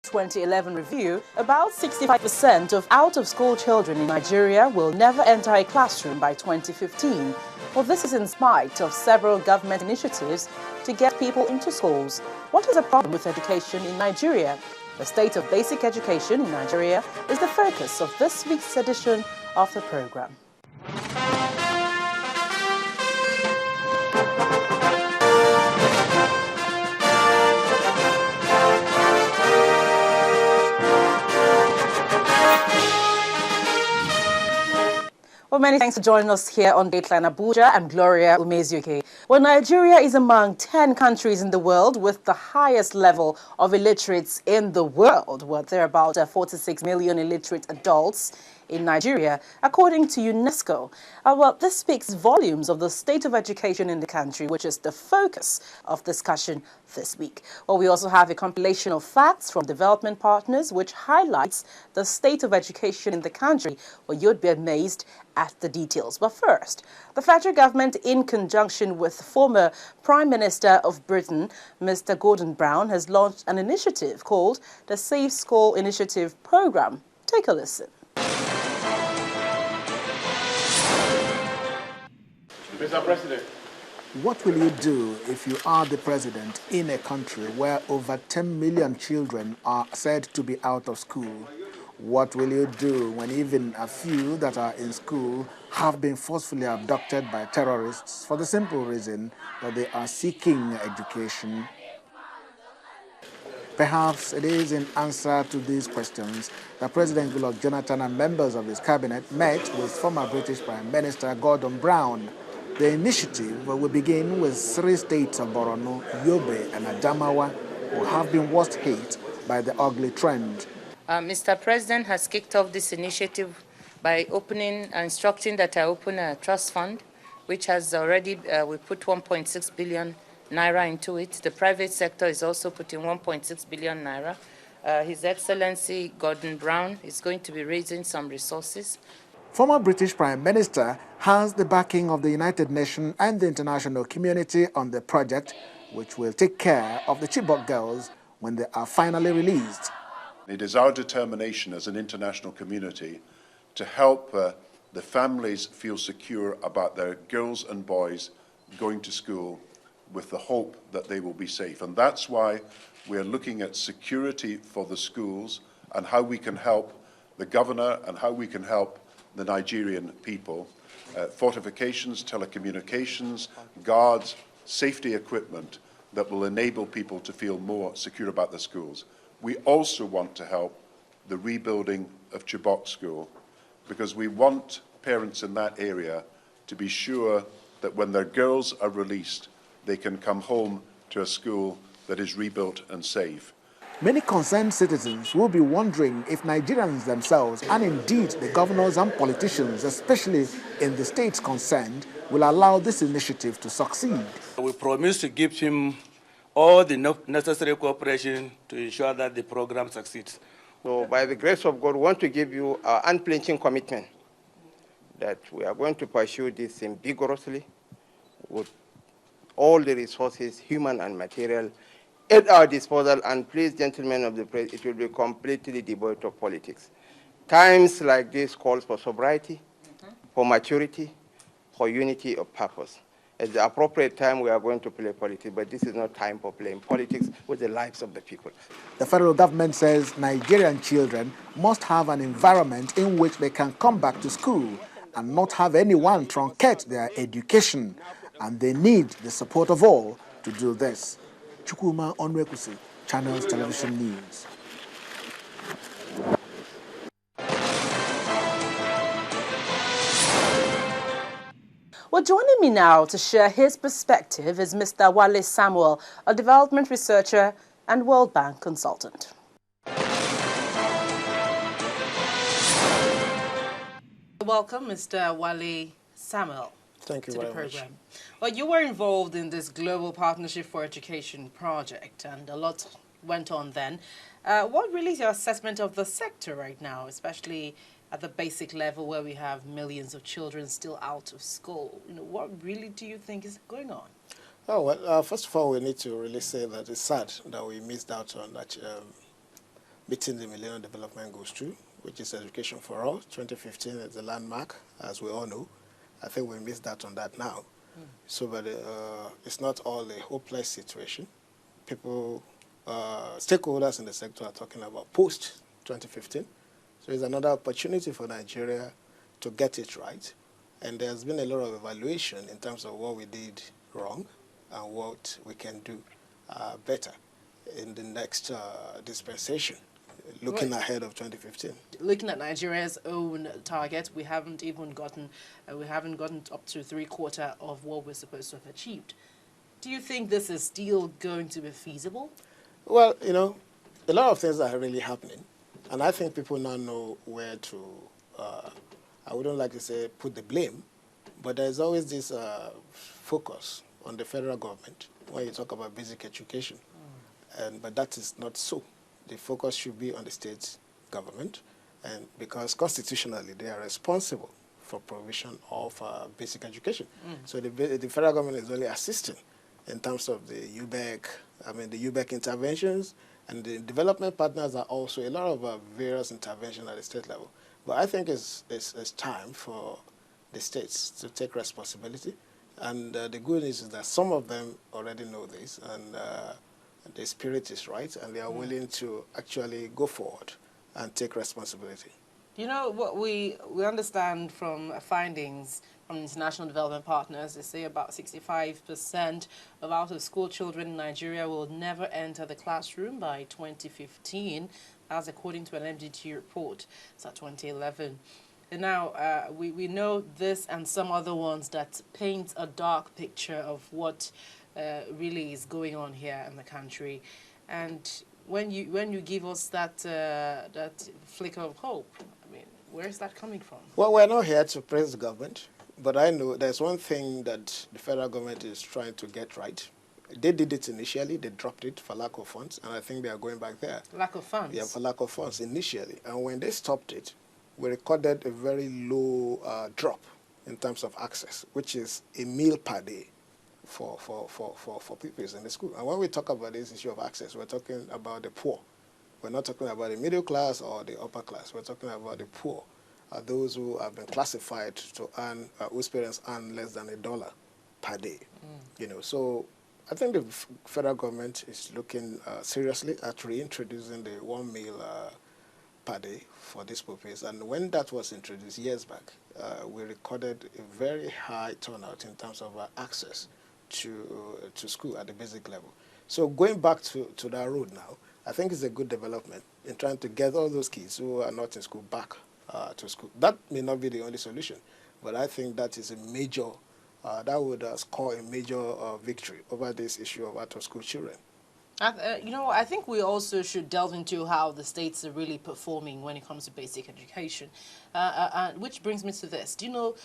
2011 review, about 65% of out-of-school children in Nigeria will never enter a classroom by 2015. Well, this is in spite of several government initiatives to get people into schools. What is the problem with education in Nigeria? The state of basic education in Nigeria is the focus of this week's edition of the program. Well, many thanks for joining us here on Dateline Abuja. I'm Gloria Umezuke. Well, Nigeria is among 10 countries in the world with the highest level of illiterates in the world. Well, there are about 46 million illiterate adults in Nigeria, according to UNESCO. Well, this speaks volumes of the state of education in the country, which is the focus of discussion this week. Well, we also have a compilation of facts from development partners, which highlights the state of education in the country. Well, you'd be amazed at the details. But first, the federal government, in conjunction with former Prime Minister of Britain, Mr. Gordon Brown, has launched an initiative called the Safe School Initiative Program. Take a listen. Mr. President. What will you do if you are the president in a country where over 10 million children are said to be out of school? What will you do when even a few that are in school have been forcefully abducted by terrorists for the simple reason that they are seeking education? Perhaps it is in answer to these questions that President Goodluck Jonathan and members of his cabinet met with former British Prime Minister Gordon Brown. The initiative will begin with 3 states of Borno, Yobe, and Adamawa, who have been worst hit by the ugly trend. Mr. President has kicked off this initiative by instructing that I open a trust fund, which has already, we put 1.6 billion naira into it. The private sector is also putting 1.6 billion naira. His Excellency Gordon Brown is going to be raising some resources. Former British Prime Minister has the backing of the United Nations and the international community on the project, which will take care of the Chibok girls when they are finally released. It is our determination as an international community to help the families feel secure about their girls and boys going to school with the hope that they will be safe. And that's why we are looking at security for the schools and how we can help the governor and how we can help the Nigerian people. Fortifications, telecommunications, guards, safety equipment that will enable people to feel more secure about the schools. We also want to help the rebuilding of Chibok School because we want parents in that area to be sure that when their girls are released, they can come home to a school that is rebuilt and safe. Many concerned citizens will be wondering if Nigerians themselves, and indeed the governors and politicians, especially in the states concerned, will allow this initiative to succeed. We promise to give him all the necessary cooperation to ensure that the program succeeds. So by the grace of God, we want to give you our unflinching commitment that we are going to pursue this thing vigorously with all the resources, human and material, at our disposal, and please, gentlemen of the press, it will be completely devoid of politics. Times like this calls for sobriety, for maturity, for unity of purpose. At the appropriate time, we are going to play politics, but this is not time for playing politics with the lives of the people. The federal government says Nigerian children must have an environment in which they can come back to school and not have anyone truncate their education, and they need the support of all to do this. Chukwuma Onwekusi, Channels Television News. Well, joining me now to share his perspective is Mr. Wale Samuel, a development researcher and World Bank consultant. Welcome, Mr. Wale Samuel. Thank you to very the program. much. Well, you were involved in this Global Partnership for Education project, and a lot went on then. What really is your assessment of the sector right now, especially at the basic level where we have millions of children still out of school? You know, what really do you think is going on? Oh, well, first of all, we need to really say that it's sad that we missed out on that meeting the Millennium Development Goals too, which is education for all. 2015 is the landmark, as we all know. I think we missed that on that now. So, but it's not all a hopeless situation. People, stakeholders in the sector are talking about post-2015. So it's another opportunity for Nigeria to get it right. And there's been a lot of evaluation in terms of what we did wrong and what we can do better in the next dispensation, looking ahead of 2015. Looking at Nigeria's own target, we haven't even gotten, up to 3/4 of what we're supposed to have achieved. Do you think this is still going to be feasible? Well, you know, a lot of things are really happening, and I think people now know where to, I wouldn't like to say put the blame, but there's always this focus on the federal government when you talk about basic education. But that is not so. The focus should be on the state government, and because constitutionally they are responsible for provision of basic education. So the federal government is only assisting in terms of the UBEC interventions, and the development partners are also a lot of various interventions at the state level. But I think it's time for the states to take responsibility, and the good news is that some of them already know this, and the spirit is right, and they are willing to actually go forward and take responsibility. You know, what we understand from findings from international development partners, they say about 65% of out-of-school children in Nigeria will never enter the classroom by 2015. That's according to an MDT report. It's at 2011. And now we know this and some other ones that paint a dark picture of what really is going on here in the country. And when you give us that flicker of hope, I mean, where is that coming from? Well, we're not here to praise the government, but I know there's one thing that the federal government is trying to get right. They did it initially, they dropped it for lack of funds, and I think they are going back there. Lack of funds? Yeah, for lack of funds initially. And when they stopped it, we recorded a very low drop in terms of access, which is a meal per day for pupils in the school. And when we talk about this issue of access, we're talking about the poor. We're not talking about the middle class or the upper class. We're talking about the poor, those who have been classified to earn, whose parents earn less than $1 per day. You know, so I think the federal government is looking seriously at reintroducing the 1 meal per day for these pupils. And when that was introduced years back, we recorded a very high turnout in terms of access to school at the basic level. So going back to that road now, I think it's a good development in trying to get all those kids who are not in school back to school. That may not be the only solution, but I think that is a major, that would score a major victory over this issue of out-of-school children. You know, I think we also should delve into how the states are really performing when it comes to basic education, which brings me to this. Do you know